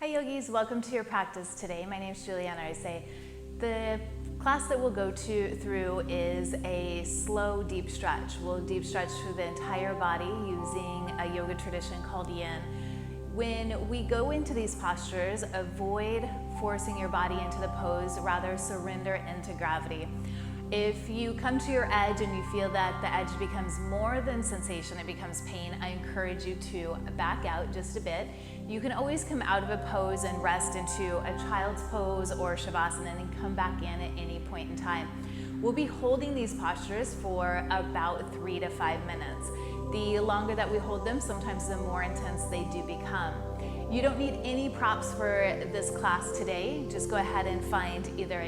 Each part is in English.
Hi yogis, welcome to your practice today. My name is Juliana Raye. The class that we'll go through is a slow deep stretch. We'll deep stretch through the entire body using a yoga tradition called Yin. When we go into these postures, avoid forcing your body into the pose, rather surrender into gravity. If you come to your edge and you feel that the edge becomes more than sensation, it becomes pain, I encourage you to back out just a bit. You can always come out of a pose and rest into a child's pose or shavasana and then come back in at any point in time. We'll be holding these postures for about 3 to 5 minutes. The longer that we hold them, sometimes the more intense they do become. You don't need any props for this class today. Just go ahead and find either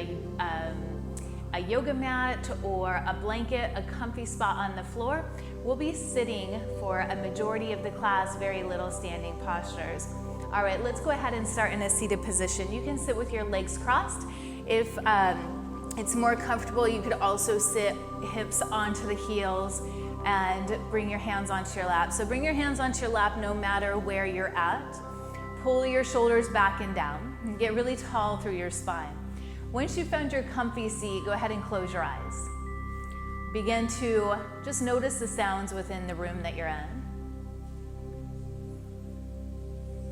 a yoga mat or a blanket, a comfy spot on the floor. We'll be sitting for a majority of the class, very little standing postures. All right, let's go ahead and start in a seated position. You can sit with your legs crossed. If it's more comfortable, you could also sit hips onto the heels and bring your hands onto your lap. So bring your hands onto your lap no matter where you're at. Pull your shoulders back and down and get really tall through your spine. Once you've found your comfy seat, go ahead and close your eyes. Begin to just notice the sounds within the room that you're in.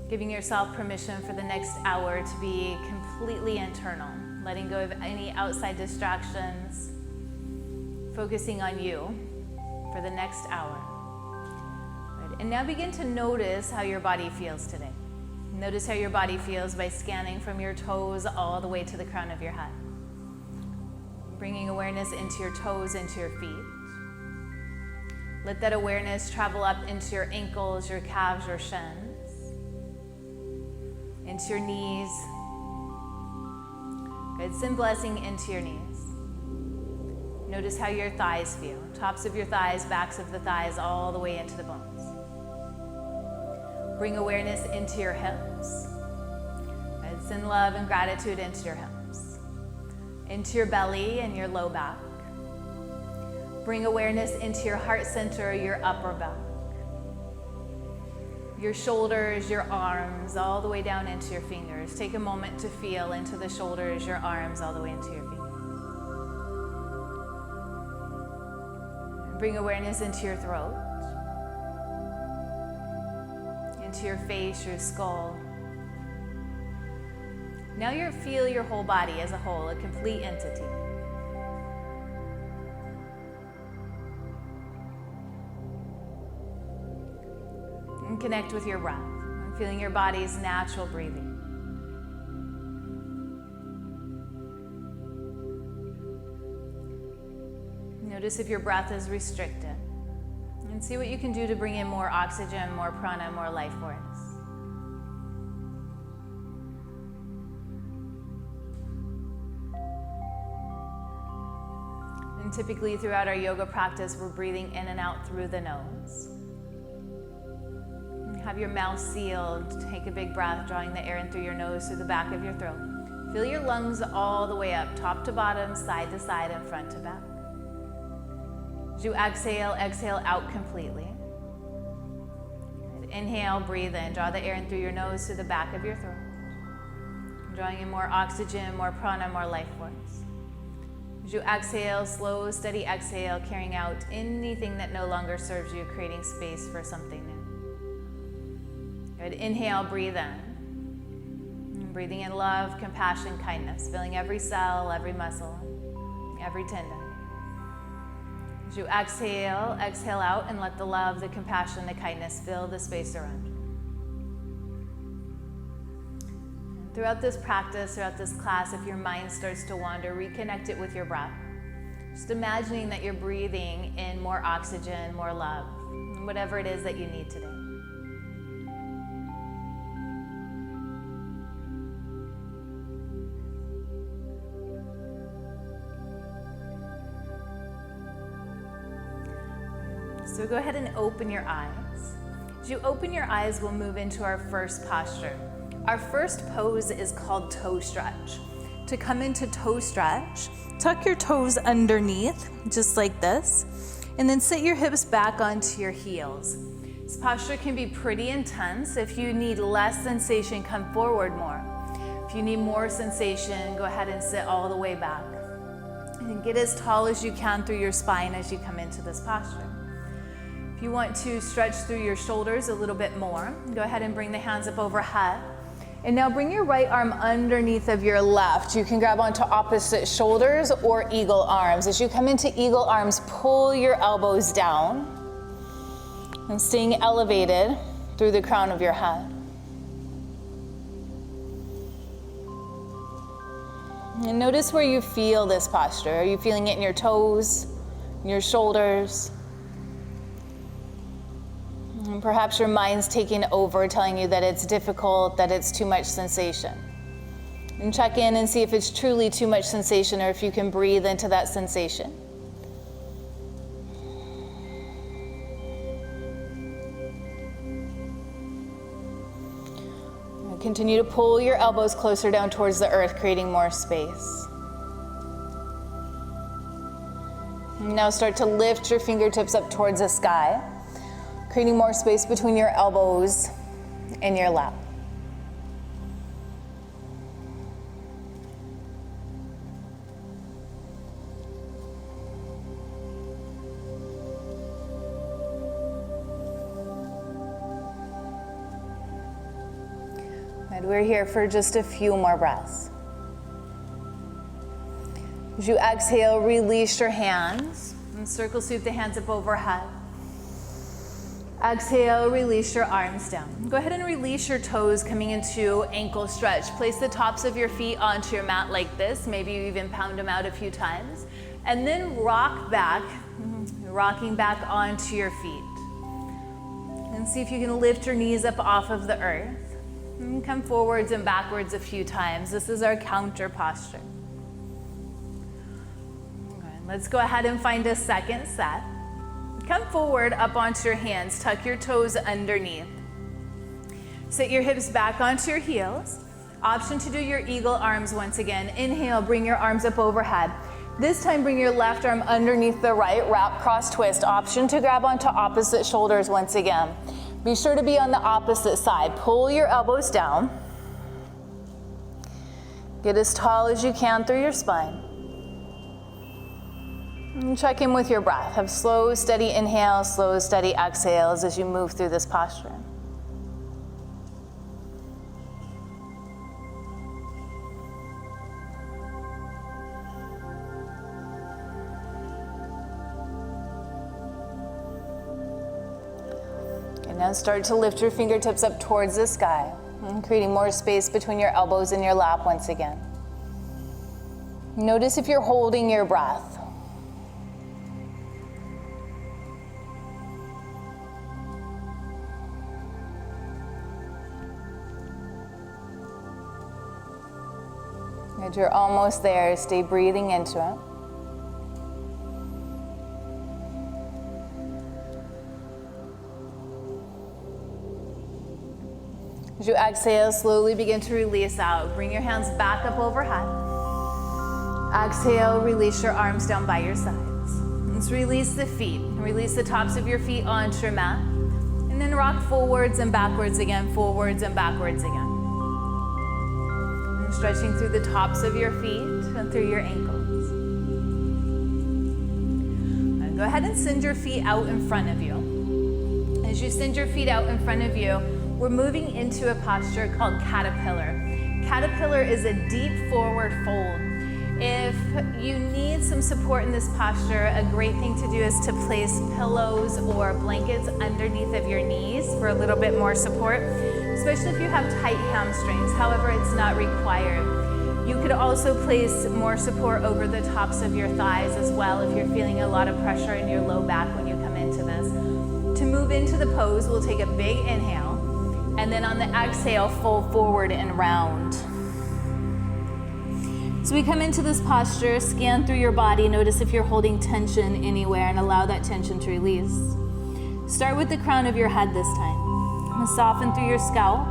Giving yourself permission for the next hour to be completely internal, letting go of any outside distractions, focusing on you for the next hour. Good. And now begin to notice how your body feels today. Notice how your body feels by scanning from your toes all the way to the crown of your head. Bringing awareness into your toes, into your feet. Let that awareness travel up into your ankles, your calves, your shins, into your knees. Good. Send blessing into your knees. Notice how your thighs feel. Tops of your thighs, backs of the thighs, all the way into the bones. Bring awareness into your hips. And send love and gratitude into your hips. Into your belly and your low back. Bring awareness into your heart center, your upper back. Your shoulders, your arms, all the way down into your fingers. Take a moment to feel into the shoulders, your arms, all the way into your fingers. Bring awareness into your throat. Into your face, your skull. Now you feel your whole body as a whole, a complete entity. And connect with your breath, feeling your body's natural breathing. Notice if your breath is restricted. And see what you can do to bring in more oxygen, more prana, more life force. And typically throughout our yoga practice, we're breathing in and out through the nose. And have your mouth sealed. Take a big breath, drawing the air in through your nose, through the back of your throat. Fill your lungs all the way up, top to bottom, side to side, and front to back. As you exhale, exhale out completely. Inhale, breathe in. Draw the air in through your nose to the back of your throat. Drawing in more oxygen, more prana, more life force. As you exhale, slow, steady exhale, carrying out anything that no longer serves you, creating space for something new. Good. Inhale, breathe in. Breathing in love, compassion, kindness, filling every cell, every muscle, every tendon. As you exhale, exhale out and let the love, the compassion, the kindness fill the space around you. And throughout this practice, throughout this class, if your mind starts to wander, reconnect it with your breath. Just imagining that you're breathing in more oxygen, more love, whatever it is that you need today. So go ahead and open your eyes. As you open your eyes, we'll move into our first posture. Our first pose is called toe stretch. To come into toe stretch, tuck your toes underneath, just like this, and then sit your hips back onto your heels. This posture can be pretty intense. If you need less sensation, come forward more. If you need more sensation, go ahead and sit all the way back. And get as tall as you can through your spine as you come into this posture. If you want to stretch through your shoulders a little bit more, go ahead and bring the hands up overhead. And now bring your right arm underneath of your left. You can grab onto opposite shoulders or eagle arms. As you come into eagle arms, pull your elbows down and staying elevated through the crown of your head. And notice where you feel this posture. Are you feeling it in your toes, in your shoulders? And perhaps your mind's taking over, telling you that it's difficult, that it's too much sensation. And check in and see if it's truly too much sensation or if you can breathe into that sensation. Continue to pull your elbows closer down towards the earth, creating more space. And now start to lift your fingertips up towards the sky, creating more space between your elbows and your lap. And we're here for just a few more breaths. As you exhale, release your hands and circle sweep the hands up overhead. Exhale, release your arms down. Go ahead and release your toes coming into ankle stretch. Place the tops of your feet onto your mat like this. Maybe you even pound them out a few times. And then rock back, rocking back onto your feet. And see if you can lift your knees up off of the earth. And come forwards and backwards a few times. This is our counter posture. Okay, let's go ahead and find a second set. Come forward up onto your hands. Tuck your toes underneath. Sit your hips back onto your heels. Option to do your eagle arms once again. Inhale, bring your arms up overhead. This time bring your left arm underneath the right, wrap, cross, twist. Option to grab onto opposite shoulders once again. Be sure to be on the opposite side. Pull your elbows down. Get as tall as you can through your spine. And check in with your breath. Have slow, steady inhales, slow, steady exhales as you move through this posture. Now start to lift your fingertips up towards the sky, and creating more space between your elbows and your lap once again. Notice if you're holding your breath. As you're almost there, stay breathing into it. As you exhale, slowly begin to release out. Bring your hands back up overhead. Exhale, release your arms down by your sides. Let's release the feet. Release the tops of your feet onto your mat. And then rock forwards and backwards again, forwards and backwards again. And stretching through the tops of your feet and through your ankles. And go ahead and send your feet out in front of you. As you send your feet out in front of you, we're moving into a posture called caterpillar. Caterpillar is a deep forward fold. If you need some support in this posture, a great thing to do is to place pillows or blankets underneath of your knees for a little bit more support, especially if you have tight hamstrings. However, it's not required. You could also place more support over the tops of your thighs as well if you're feeling a lot of pressure in your low back when you come into this. To move into the pose, we'll take a big inhale. And then on the exhale, fold forward and round. So we come into this posture, scan through your body, notice if you're holding tension anywhere and allow that tension to release. Start with the crown of your head this time. Soften through your scalp.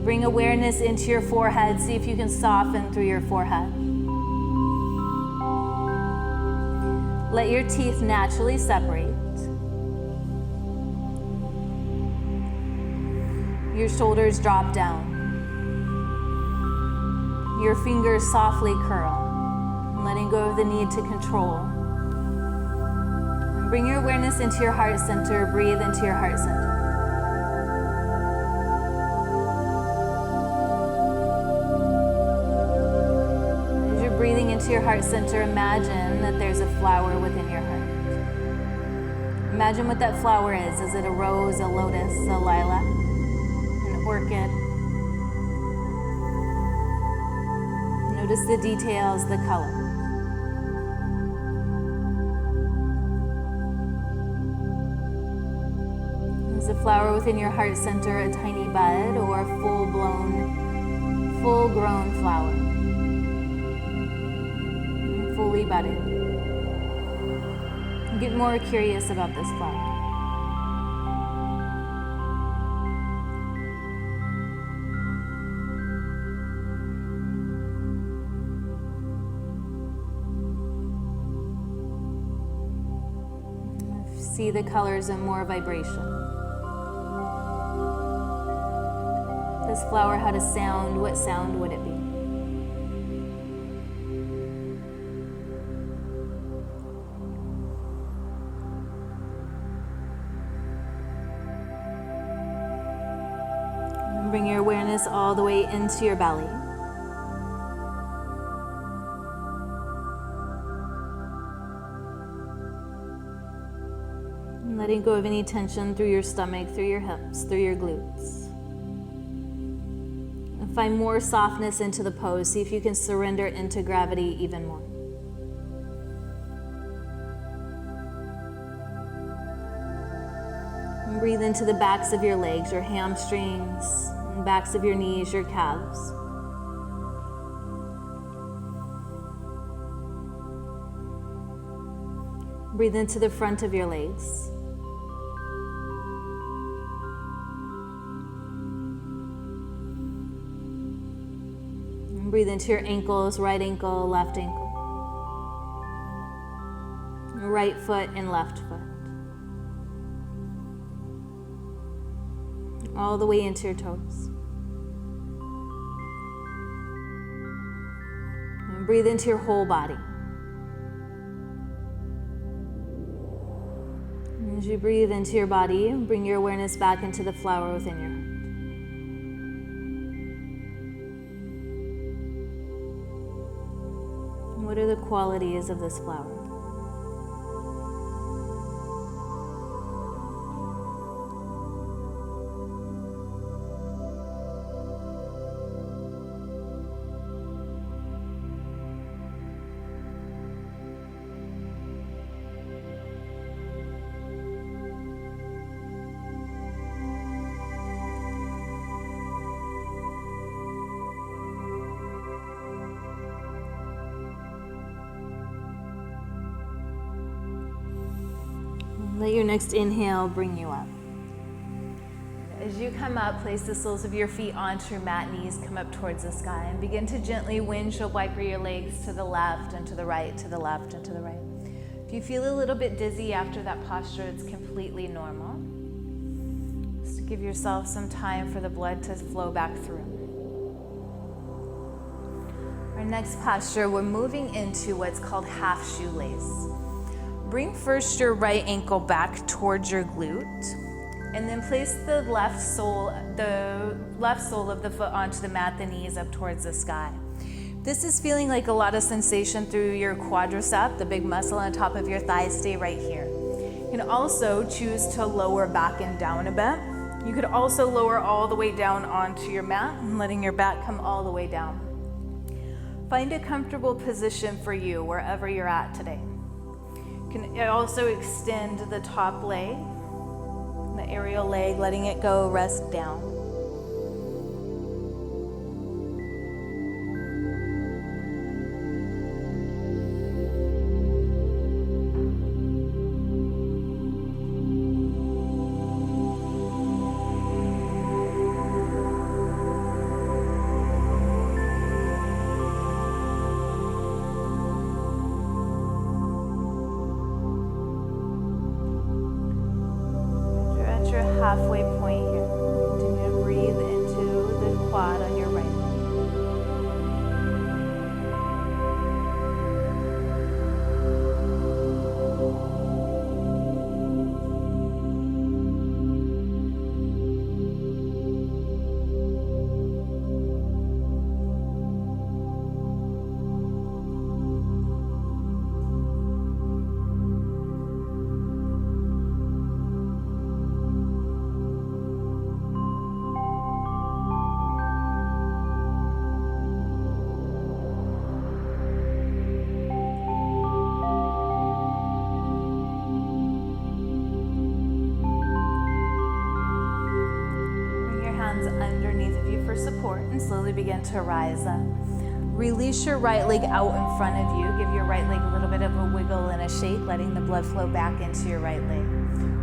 Bring awareness into your forehead. See if you can soften through your forehead. Let your teeth naturally separate. Your shoulders drop down. Your fingers softly curl, letting go of the need to control. And bring your awareness into your heart center. Breathe into your heart center. As you're breathing into your heart center, imagine that there's a flower within your heart. Imagine what that flower is. Is it a rose, a lotus, a lilac, an orchid? Notice the details, the color. Is the flower within your heart center a tiny bud or a full-blown, full-grown flower? Fully budded. Get more curious about this flower. See the colors in more vibration. This flower had a sound. What sound would it be? And bring your awareness all the way into your belly. Letting go of any tension through your stomach, through your hips, through your glutes. And find more softness into the pose. See if you can surrender into gravity even more. And breathe into the backs of your legs, your hamstrings, and backs of your knees, your calves. Breathe into the front of your legs. Breathe into your ankles, right ankle, left ankle. Right foot and left foot. All the way into your toes. And breathe into your whole body. As you breathe into your body, bring your awareness back into the flower within your heart. What are the qualities of this flower? Let your next inhale bring you up. As you come up, place the soles of your feet onto your mat, knees come up towards the sky, and begin to gently windshield wiper your legs to the left and to the right, to the left and to the right. If you feel a little bit dizzy after that posture, it's completely normal. Just to give yourself some time for the blood to flow back through. Our next posture, we're moving into what's called half shoelace. Bring first your right ankle back towards your glute, and then place the left sole of the foot onto the mat, the knees up towards the sky. This is feeling like a lot of sensation through your quadricep, the big muscle on top of your thighs. Stay right here. You can also choose to lower back and down a bit. You could also lower all the way down onto your mat and letting your back come all the way down. Find a comfortable position for you wherever you're at today. You can also extend the top leg, the aerial leg, letting it go, rest down. Halfway point here. Continue to breathe support and slowly begin to rise up. Release your right leg out in front of you. Give your right leg a little bit of a wiggle and a shake, letting the blood flow back into your right leg.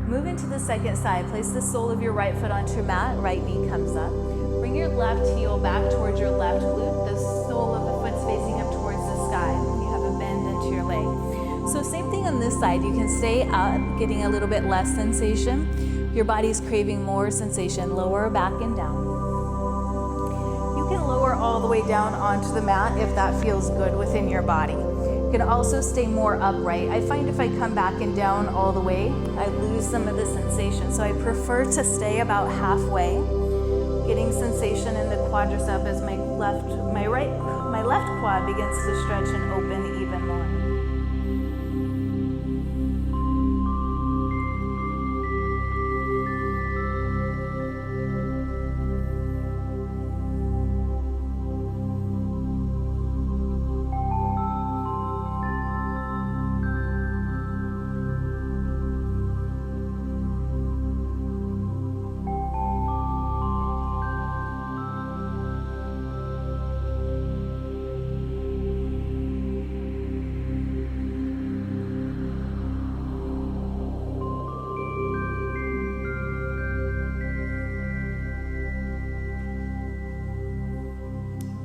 Move into the second side. Place the sole of your right foot onto your mat. Right knee comes up. Bring your left heel back towards your left glute. The sole of the foot's facing up towards the sky. You have a bend into your leg. So same thing on this side. You can stay up, getting a little bit less sensation. Your body's craving more sensation. Lower back and down. You can lower all the way down onto the mat if that feels good within your body. You can also stay more upright. I find if I come back and down all the way, I lose some of the sensation. So I prefer to stay about halfway, getting sensation in the quadricep as my left quad begins to stretch and open even more.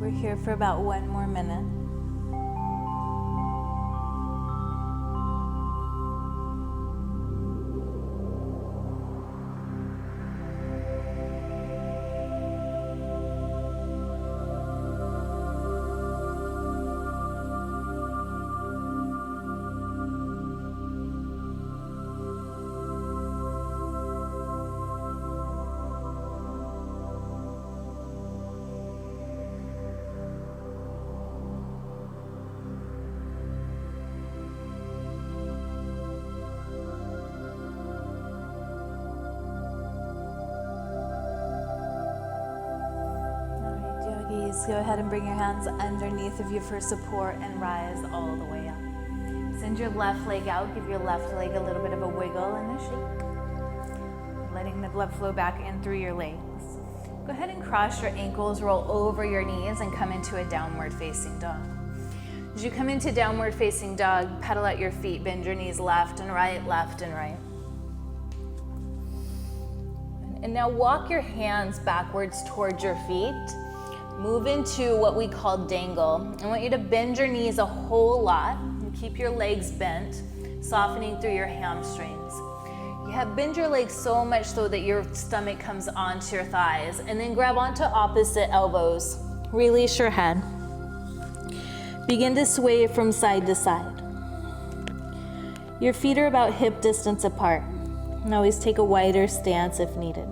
We're here for about 1 more minute. Go ahead and bring your hands underneath of you for support and rise all the way up. Send your left leg out. Give your left leg a little bit of a wiggle and a shake. Letting the blood flow back in through your legs. Go ahead and cross your ankles, roll over your knees, and come into a downward facing dog. As you come into downward facing dog, pedal at your feet, bend your knees left and right, left and right. And now walk your hands backwards towards your feet. Move into what we call dangle. I want you to bend your knees a whole lot and keep your legs bent, softening through your hamstrings. You have bend your legs so much so that your stomach comes onto your thighs, and then grab onto opposite elbows. Release your head. Begin to sway from side to side. Your feet are about hip distance apart, and always take a wider stance if needed.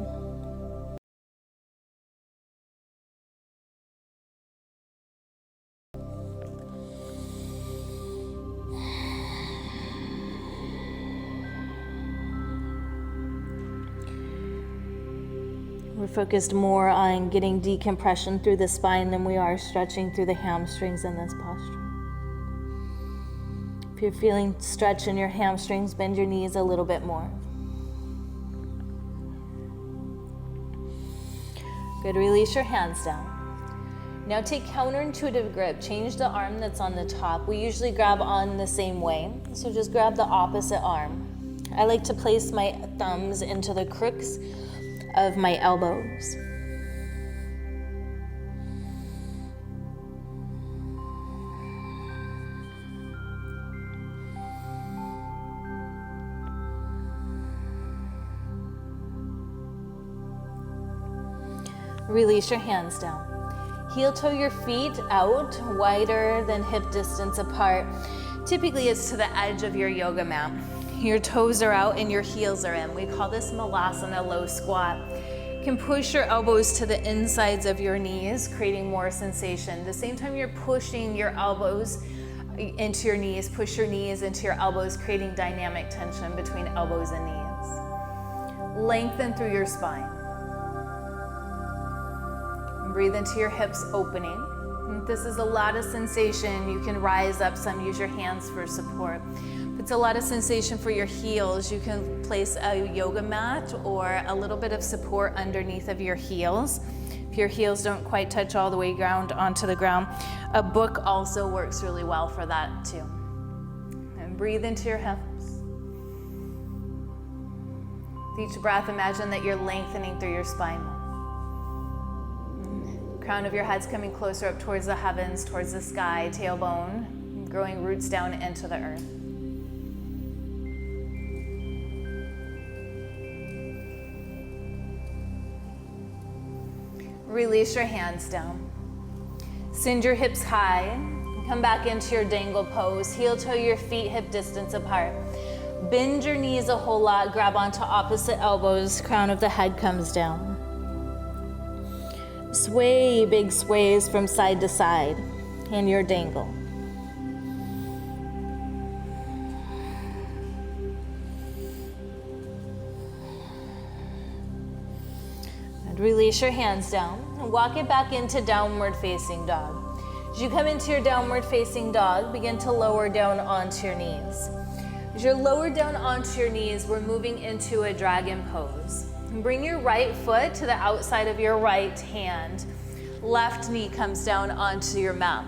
We're focused more on getting decompression through the spine than we are stretching through the hamstrings in this posture. If you're feeling stretch in your hamstrings, bend your knees a little bit more. Good, release your hands down. Now take counterintuitive grip. Change the arm that's on the top. We usually grab on the same way, so just grab the opposite arm. I like to place my thumbs into the crooks of my elbows. Release your hands down. Heel toe your feet out, wider than hip distance apart. Typically it's to the edge of your yoga mat. Your toes are out and your heels are in. We call this malasana, low squat. You can push your elbows to the insides of your knees, creating more sensation. The same time you're pushing your elbows into your knees, push your knees into your elbows, creating dynamic tension between elbows and knees. Lengthen through your spine. And breathe into your hips opening. If this is a lot of sensation, you can rise up some, use your hands for support. If it's a lot of sensation for your heels, you can place a yoga mat or a little bit of support underneath of your heels If your heels don't quite touch all the way onto the ground, a book also works really well for that too. And breathe into your hips. With each breath, imagine that you're lengthening through your spine. Crown of your head's coming closer up towards the heavens, towards the sky, tailbone, growing roots down into the earth. Release your hands down. Send your hips high. Come back into your dangle pose. Heel toe your feet hip distance apart. Bend your knees a whole lot. Grab onto opposite elbows. Crown of the head comes down. Sway, big sways from side to side in your dangle. And release your hands down and walk it back into downward facing dog. As you come into your downward facing dog, begin to lower down onto your knees. As you're lowered down onto your knees, we're moving into a dragon pose. Bring your right foot to the outside of your right hand. Left knee comes down onto your mat.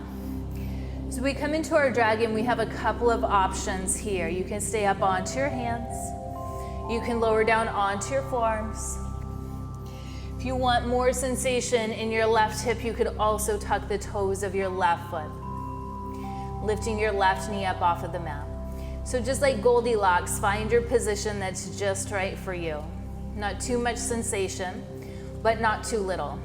So we come into our dragon, we have a couple of options here. You can stay up onto your hands. You can lower down onto your forearms. If you want more sensation in your left hip, you could also tuck the toes of your left foot, lifting your left knee up off of the mat. So just like Goldilocks, find your position that's just right for you. Not too much sensation, but not too little.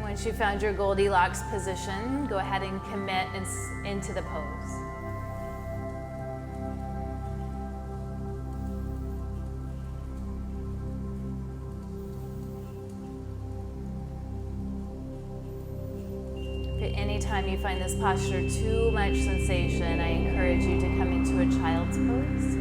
Once you found your Goldilocks position, go ahead and commit into the pose. Anytime you find this posture too much sensation, I encourage you to come into a child's pose.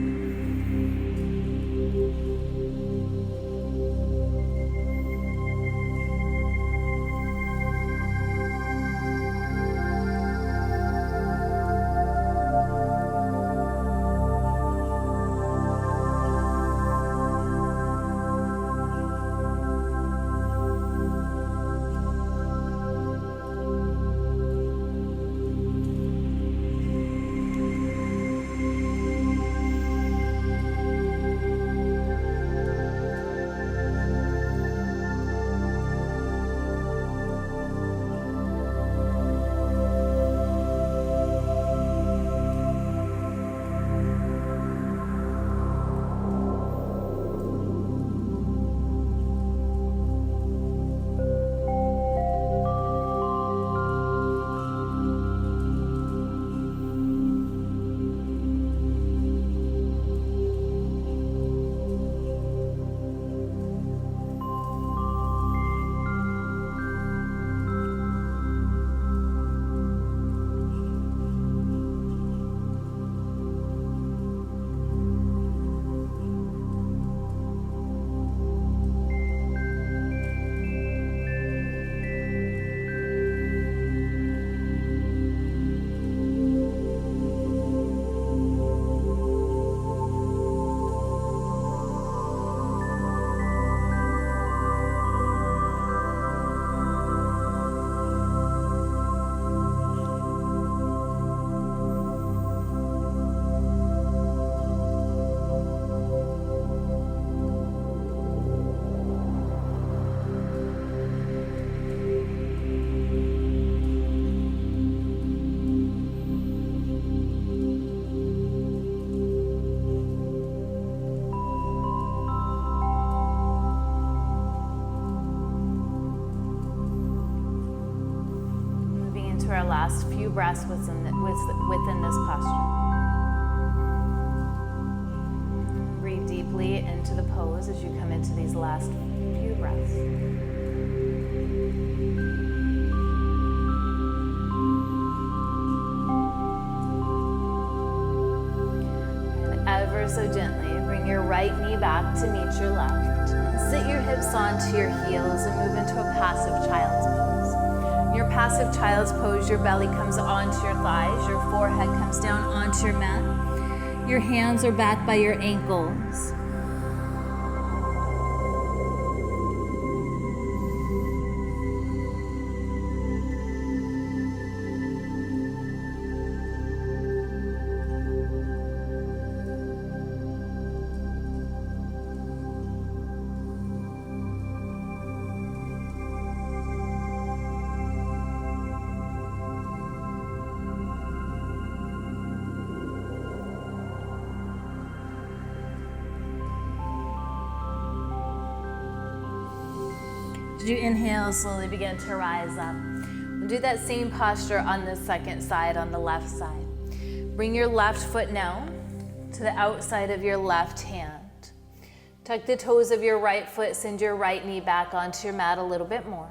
Our last few breaths within this posture. Breathe deeply into the pose as you come into these last few breaths. And ever so gently, bring your right knee back to meet your left. Sit your hips onto your heels and move into a passive child's pose. Your passive child's pose, your belly comes onto your thighs, your forehead comes down onto your mat. Your hands are back by your ankles. As you inhale, slowly begin to rise up. We'll do that same posture on the second side, on the left side. Bring your left foot now to the outside of your left hand. Tuck the toes of your right foot, send your right knee back onto your mat a little bit more.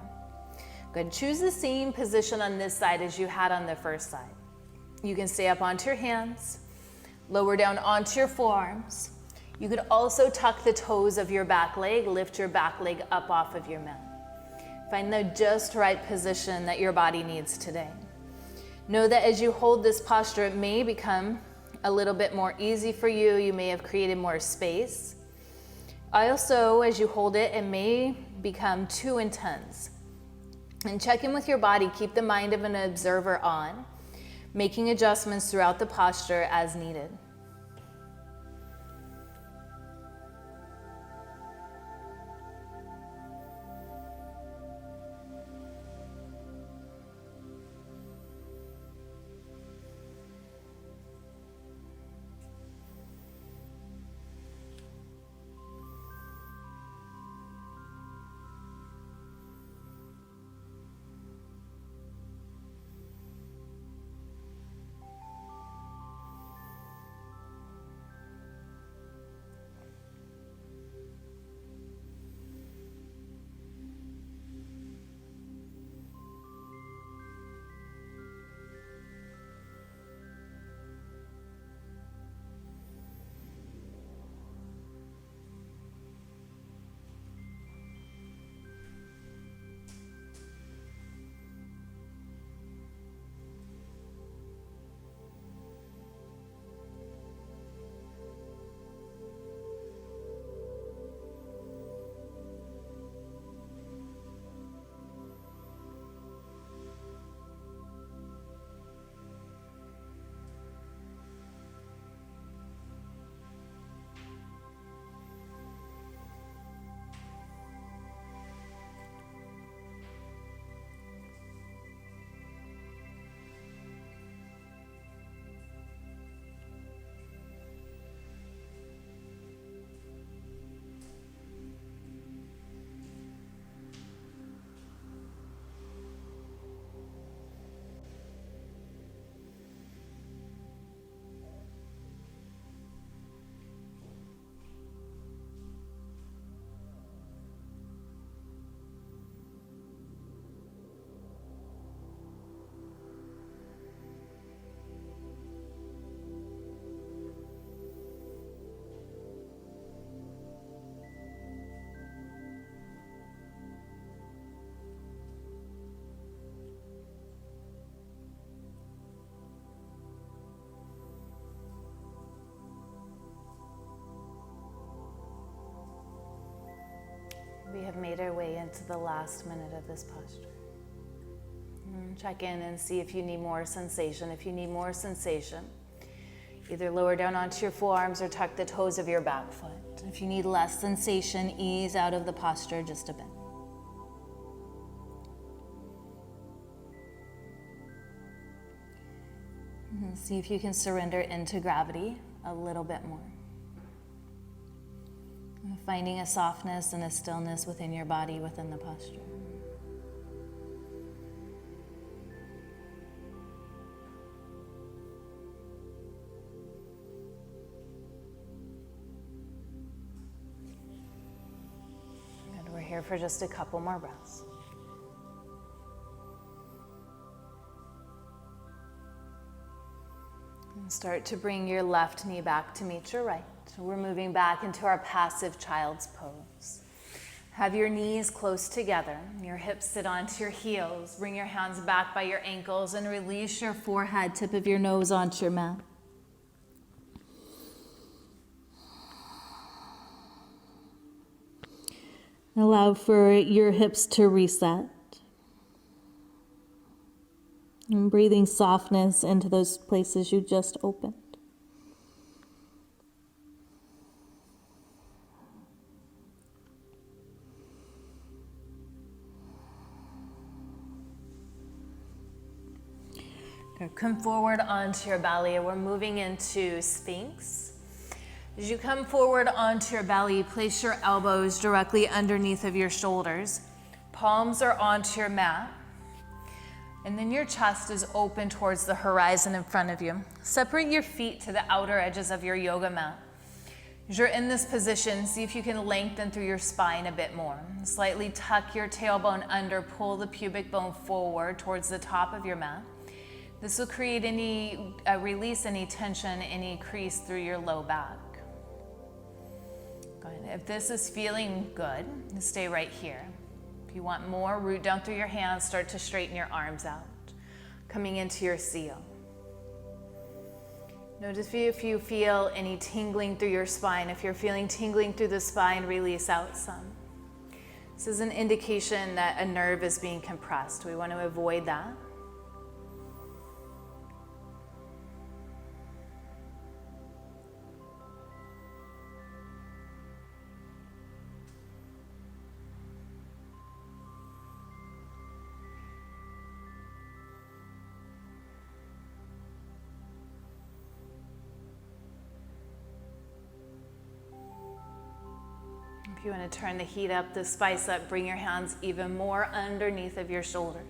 Good. Choose the same position on this side as you had on the first side. You can stay up onto your hands, lower down onto your forearms. You could also tuck the toes of your back leg, lift your back leg up off of your mat. Find the just right position that your body needs today. Know that as you hold this posture, it may become a little bit more easy for you. You may have created more space. Also, as you hold it, it may become too intense. And check in with your body. Keep the mind of an observer on, making adjustments throughout the posture as needed. We have made our way into the last minute of this posture. Check in and see if you need more sensation. If you need more sensation, either lower down onto your forearms or tuck the toes of your back foot. If you need less sensation, ease out of the posture just a bit. And see if you can surrender into gravity a little bit more. Finding a softness and a stillness within your body, within the posture. Good. We're here for just a couple more breaths. And start to bring your left knee back to meet your right. We're moving back into our passive child's pose. Have your knees close together. Your hips sit onto your heels. Bring your hands back by your ankles and release your forehead, tip of your nose onto your mat. Allow for your hips to reset. And breathing softness into those places you just opened. Come forward onto your belly. We're moving into Sphinx. As you come forward onto your belly, place your elbows directly underneath of your shoulders. Palms are onto your mat. And then your chest is open towards the horizon in front of you. Separate your feet to the outer edges of your yoga mat. As you're in this position, see if you can lengthen through your spine a bit more. Slightly tuck your tailbone under, pull the pubic bone forward towards the top of your mat. This will create release any tension, any crease through your low back. Good. If this is feeling good, stay right here. If you want more, root down through your hands, start to straighten your arms out. Coming into your seal. Notice if you feel any tingling through your spine. If you're feeling tingling through the spine, release out some. This is an indication that a nerve is being compressed. We want to avoid that. If you want to turn the heat up, the spice up, bring your hands even more underneath of your shoulders.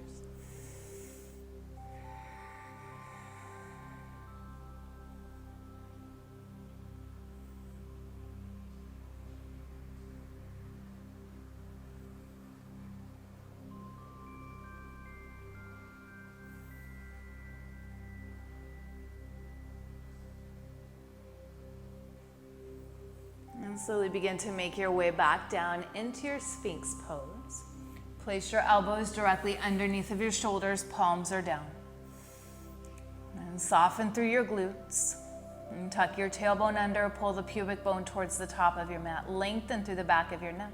And slowly begin to make your way back down into your Sphinx pose. Place your elbows directly underneath of your shoulders, palms are down. And soften through your glutes. And tuck your tailbone under, pull the pubic bone towards the top of your mat. Lengthen through the back of your neck.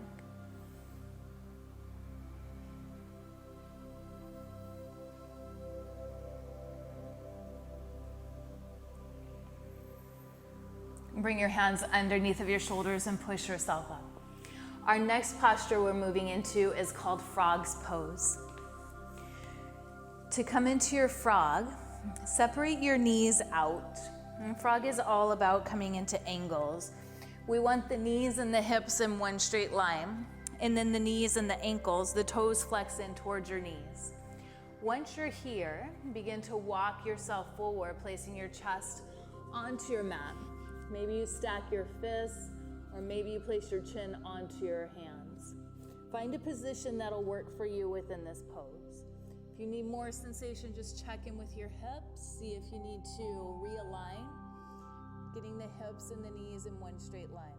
Bring your hands underneath of your shoulders and push yourself up. Our next posture we're moving into is called frog's pose. To come into your frog, separate your knees out. And frog is all about coming into angles. We want the knees and the hips in one straight line, and then the knees and the ankles, the toes flex in towards your knees. Once you're here, begin to walk yourself forward, placing your chest onto your mat. Maybe you stack your fists, or maybe you place your chin onto your hands. Find a position that'll work for you within this pose. If you need more sensation, just check in with your hips. See if you need to realign, getting the hips and the knees in one straight line.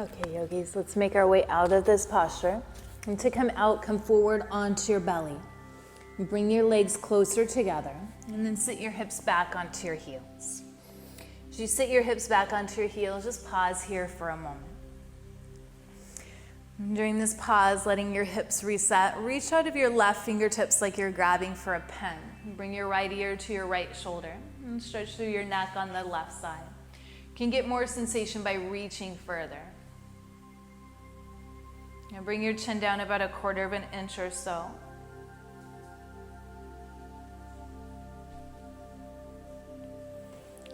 Okay, yogis, let's make our way out of this posture. And to come out, come forward onto your belly. Bring your legs closer together, and then sit your hips back onto your heels. As you sit your hips back onto your heels, just pause here for a moment. And during this pause, letting your hips reset, reach out of your left fingertips like you're grabbing for a pen. Bring your right ear to your right shoulder, and stretch through your neck on the left side. You can get more sensation by reaching further. Now bring your chin down about 1/4 inch or so.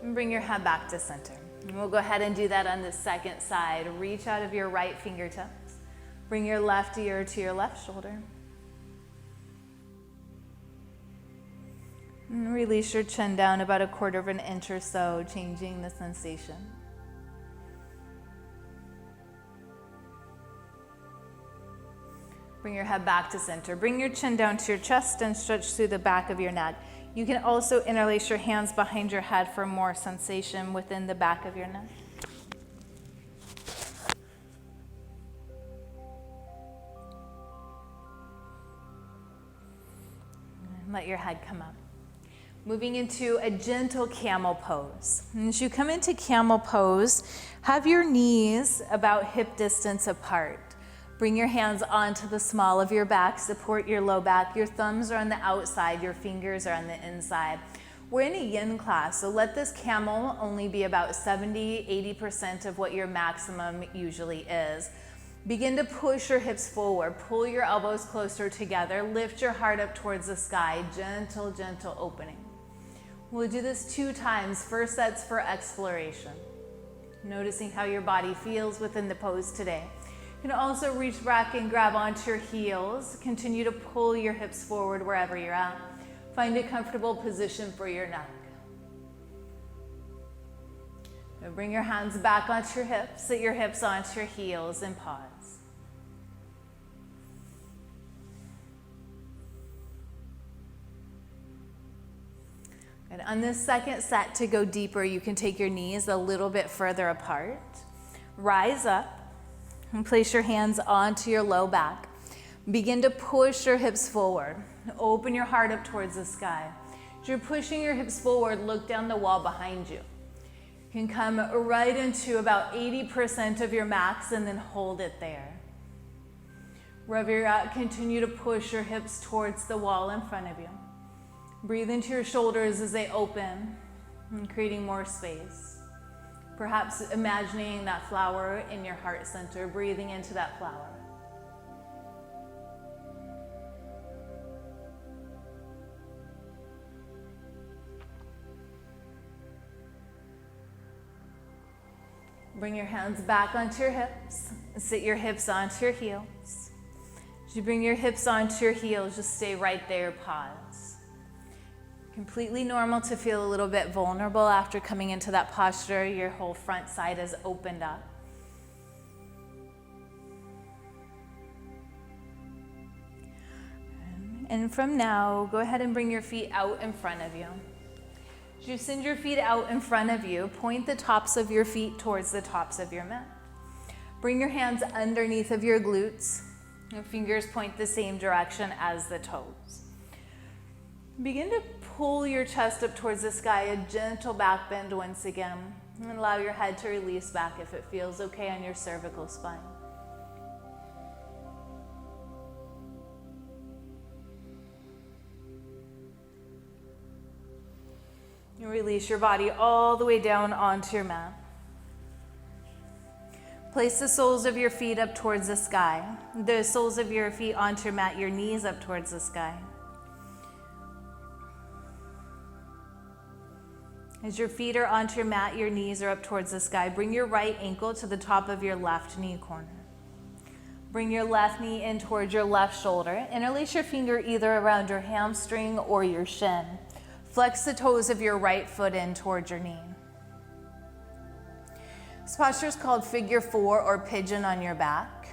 And bring your head back to center. And we'll go ahead and do that on the second side. Reach out of your right fingertips. Bring your left ear to your left shoulder. And release your chin down about 1/4 inch or so, changing the sensation. Bring your head back to center. Bring your chin down to your chest and stretch through the back of your neck. You can also interlace your hands behind your head for more sensation within the back of your neck. And let your head come up. Moving into a gentle camel pose. And as you come into camel pose, have your knees about hip distance apart. Bring your hands onto the small of your back, support your low back. Your thumbs are on the outside, your fingers are on the inside. We're in a yin class, so let this camel only be about 70-80% of what your maximum usually is. Begin to push your hips forward, pull your elbows closer together, lift your heart up towards the sky, gentle, gentle opening. We'll do this 2 times. First set's for exploration. Noticing how your body feels within the pose today. You can also reach back and grab onto your heels. Continue to pull your hips forward wherever you're at. Find a comfortable position for your neck. Now bring your hands back onto your hips, sit your hips onto your heels, and pause. And on this second set, to go deeper, you can take your knees a little bit further apart. Rise up. And place your hands onto your low back. Begin to push your hips forward. Open your heart up towards the sky. As you're pushing your hips forward, look down the wall behind you. You can come right into about 80% of your max and then hold it there. Wherever you're at, continue to push your hips towards the wall in front of you. Breathe into your shoulders as they open and creating more space. Perhaps imagining that flower in your heart center, breathing into that flower. Bring your hands back onto your hips. Sit your hips onto your heels. As you bring your hips onto your heels, just stay right there, pause. Completely normal to feel a little bit vulnerable after coming into that posture. Your whole front side has opened up. And from now, go ahead and bring your feet out in front of you. As you send your feet out in front of you, point the tops of your feet towards the tops of your mat. Bring your hands underneath of your glutes. Your fingers point the same direction as the toes. Begin to pull your chest up towards the sky, a gentle back bend once again. And allow your head to release back if it feels okay on your cervical spine. And release your body all the way down onto your mat. Place the soles of your feet up towards the sky. The soles of your feet onto your mat, your knees up towards the sky. As your feet are onto your mat, your knees are up towards the sky. Bring your right ankle to the top of your left knee corner. Bring your left knee in towards your left shoulder. Interlace your finger either around your hamstring or your shin. Flex the toes of your right foot in towards your knee. This posture is called figure 4 or pigeon on your back.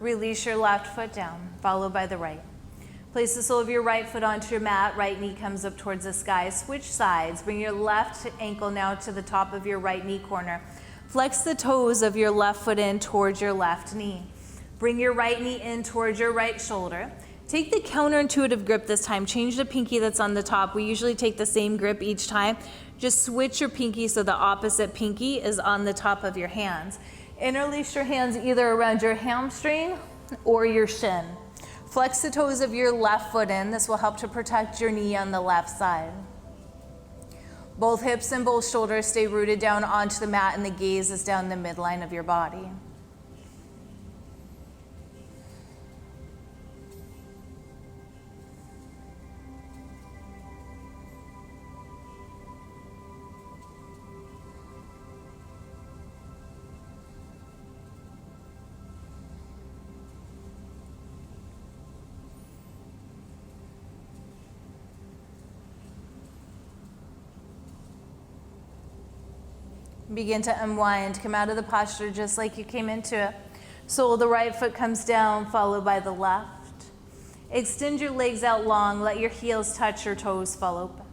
Release your left foot down, followed by the right. Place the sole of your right foot onto your mat. Right knee comes up towards the sky. Switch sides. Bring your left ankle now to the top of your right knee corner. Flex the toes of your left foot in towards your left knee. Bring your right knee in towards your right shoulder. Take the counterintuitive grip this time. Change the pinky that's on the top. We usually take the same grip each time. Just switch your pinky so the opposite pinky is on the top of your hands. Interlace your hands either around your hamstring or your shin. Flex the toes of your left foot in. This will help to protect your knee on the left side. Both hips and both shoulders stay rooted down onto the mat, and the gaze is down the midline of your body. Begin to unwind. Come out of the posture just like you came into it. Sole of the right foot comes down, followed by the left. Extend your legs out long. Let your heels touch your toes, fall open.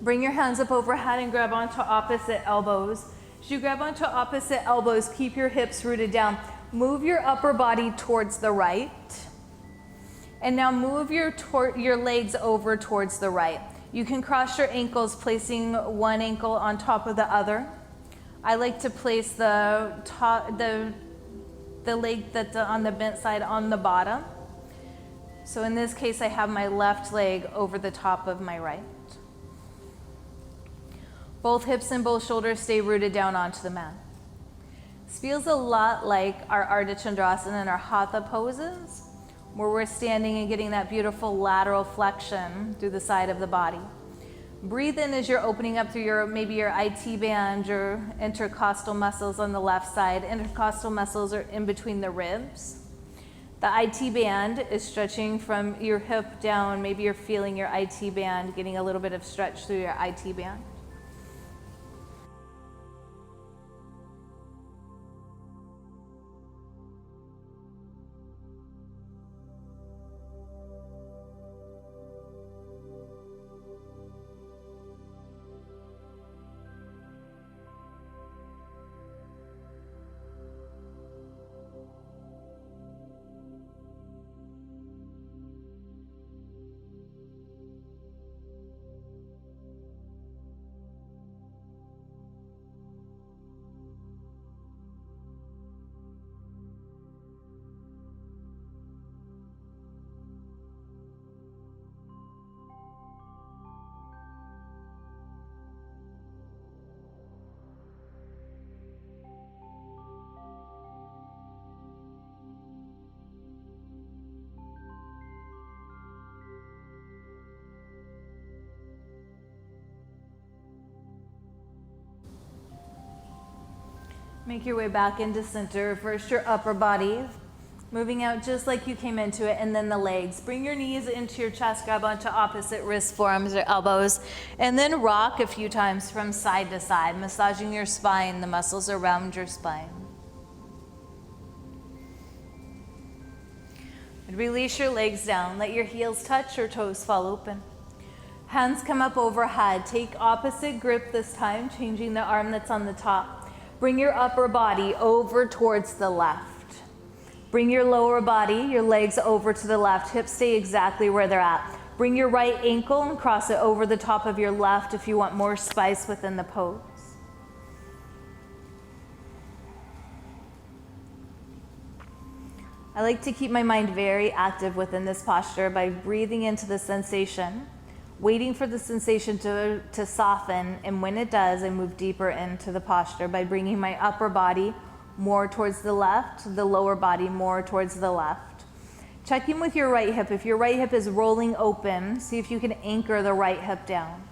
Bring your hands up overhead and grab onto opposite elbows. As you grab onto opposite elbows, keep your hips rooted down. Move your upper body towards the right. And now move your legs over towards the right. You can cross your ankles, placing one ankle on top of the other. I like to place the leg that's on the bent side on the bottom. So in this case, I have my left leg over the top of my right. Both hips and both shoulders stay rooted down onto the mat. This feels a lot like our Ardha Chandrasana and our Hatha poses, where we're standing and getting that beautiful lateral flexion through the side of the body. Breathe in as you're opening up through maybe your IT band, your intercostal muscles on the left side. Intercostal muscles are in between the ribs. The IT band is stretching from your hip down. Maybe you're feeling your IT band, getting a little bit of stretch through your IT band. Make your way back into center. First your upper body, moving out just like you came into it, and then the legs. Bring your knees into your chest, grab onto opposite wrists, forearms, or elbows, and then rock a few times from side to side, massaging your spine, the muscles around your spine. And release your legs down. Let your heels touch, your toes fall open. Hands come up overhead. Take opposite grip this time, changing the arm that's on the top. Bring your upper body over towards the left. Bring your lower body, your legs over to the left. Hips stay exactly where they're at. Bring your right ankle and cross it over the top of your left if you want more spice within the pose. I like to keep my mind very active within this posture by breathing into the sensation, waiting for the sensation to soften, and when it does, I move deeper into the posture by bringing my upper body more towards the left, the lower body more towards the left. Check in with your right hip. If your right hip is rolling open, see if you can anchor the right hip down.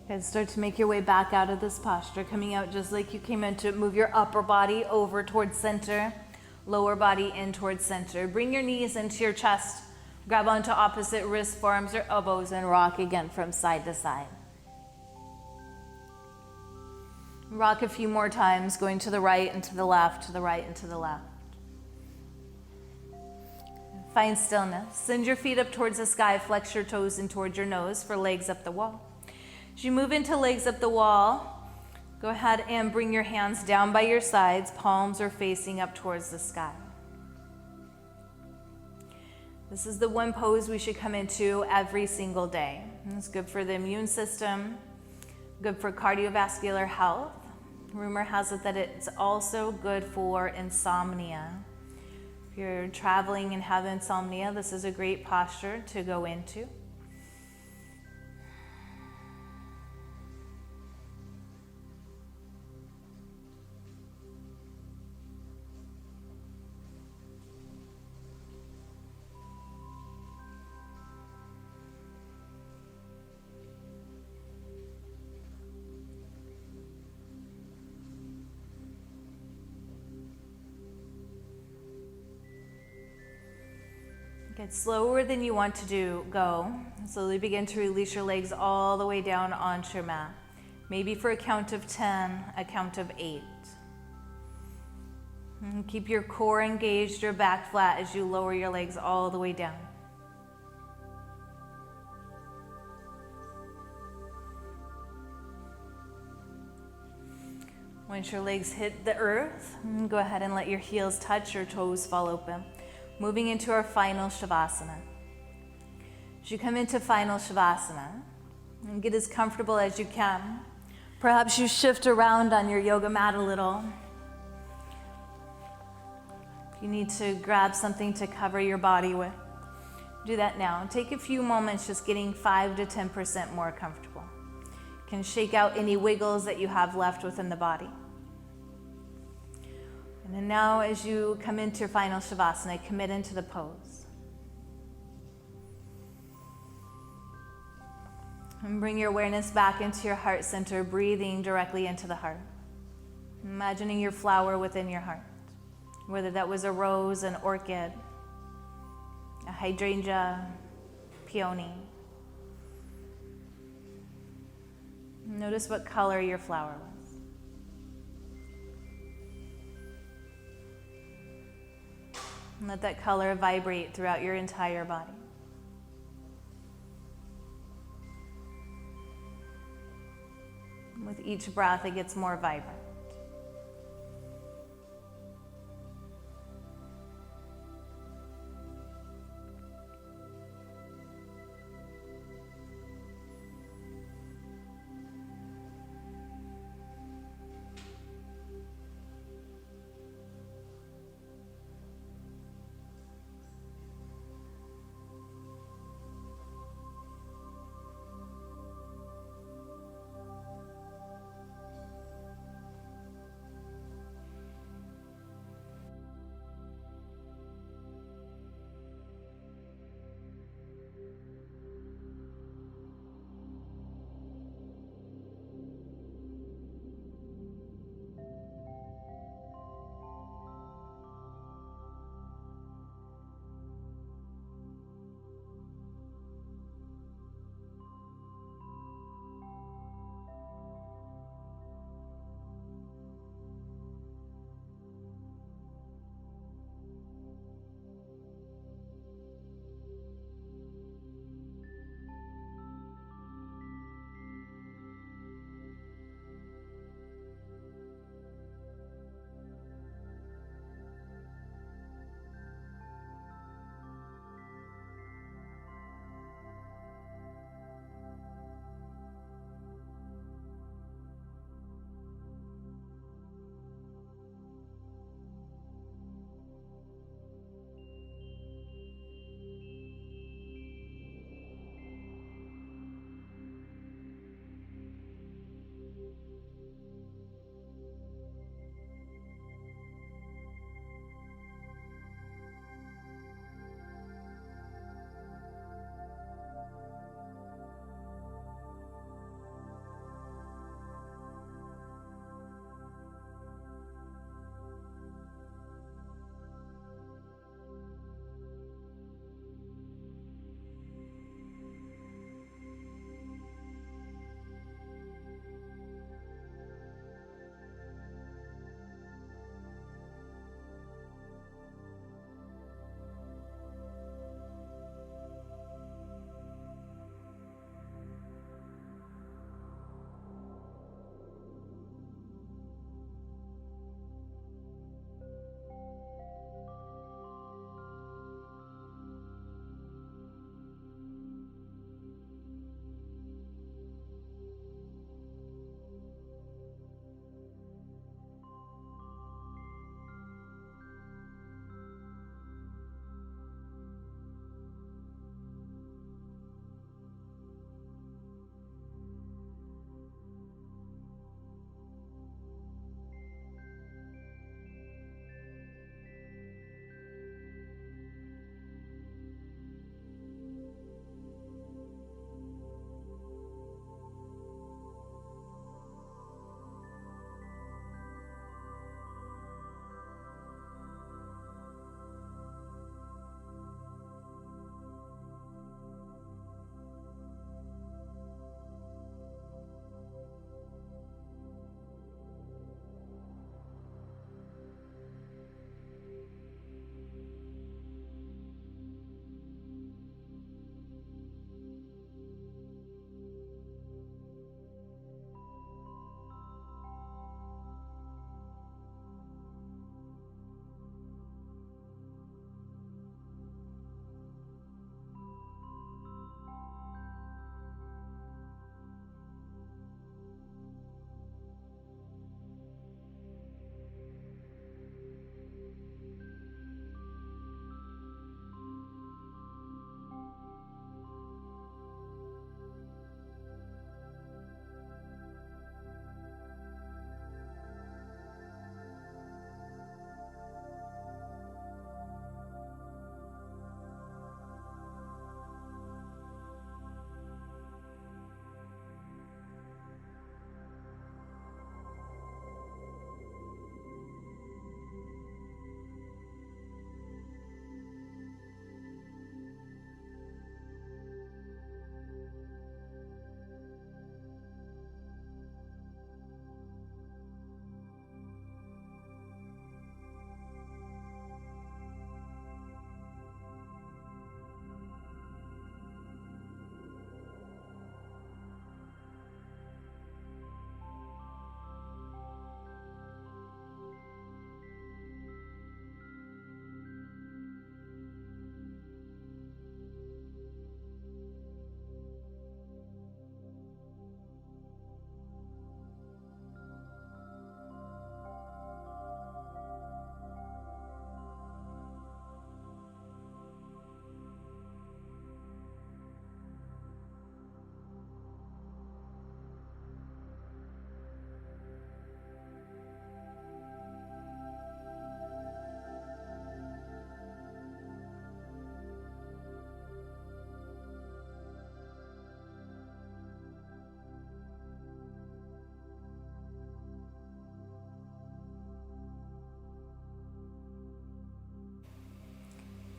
Good. Start to make your way back out of this posture, coming out just like you came into it. Move your upper body over towards center, lower body in towards center. Bring your knees into your chest. Grab onto opposite wrists, forearms, or elbows, and rock again from side to side. Rock a few more times, going to the right and to the left, to the right and to the left. Find stillness. Send your feet up towards the sky. Flex your toes in towards your nose for legs up the wall. As you move into legs up the wall, go ahead and bring your hands down by your sides. Palms are facing up towards the sky. This is the one pose we should come into every single day. It's good for the immune system, good for cardiovascular health. Rumor has it that it's also good for insomnia. If you're traveling and have insomnia, this is a great posture to go into. Get slower than you want to go. Slowly begin to release your legs all the way down onto your mat. Maybe for a count of 10, a count of 8. And keep your core engaged, your back flat as you lower your legs all the way down. Once your legs hit the earth, go ahead and let your heels touch, your toes fall open. Moving into our final Shavasana. As you come into final Shavasana, and get as comfortable as you can. Perhaps you shift around on your yoga mat a little. If you need to grab something to cover your body with, do that now. Take a few moments just getting 5 to 10% more comfortable. You can shake out any wiggles that you have left within the body. And then now as you come into your final Shavasana, commit into the pose. And bring your awareness back into your heart center, breathing directly into the heart. Imagining your flower within your heart, whether that was a rose, an orchid, a hydrangea, peony. Notice what color your flower was. And let that color vibrate throughout your entire body. With each breath, it gets more vibrant.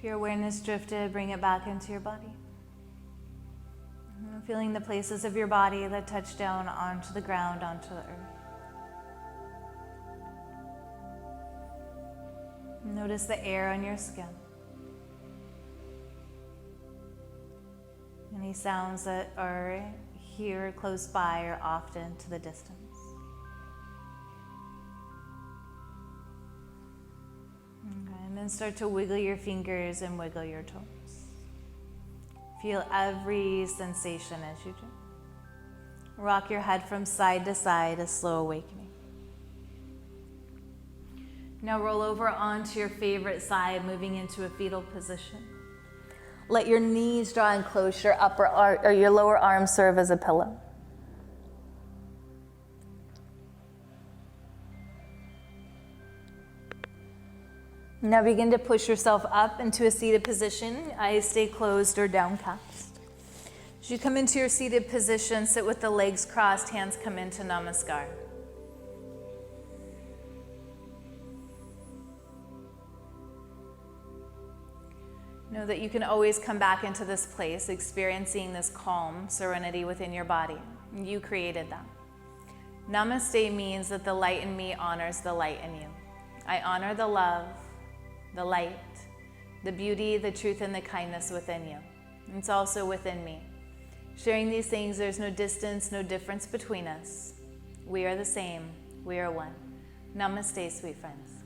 If your awareness drifted, bring it back into your body. Feeling the places of your body that touch down onto the ground, onto the earth. Notice the air on your skin. Any sounds that are here close by or often to the distance. Okay, and then start to wiggle your fingers and wiggle your toes. Feel every sensation as you do. Rock your head from side to side, a slow awakening. Now roll over onto your favorite side, moving into a fetal position. Let your knees draw in close, your your lower arms serve as a pillow. Now begin to push yourself up into a seated position. Eyes stay closed or downcast. As you come into your seated position, sit with the legs crossed, hands come into Namaskar. Know that you can always come back into this place, experiencing this calm, serenity within your body. You created that. Namaste means that the light in me honors the light in you. I honor the love, the light, the beauty, the truth, and the kindness within you. It's also within me. Sharing these things, there's no distance, no difference between us. We are the same. We are one. Namaste, sweet friends.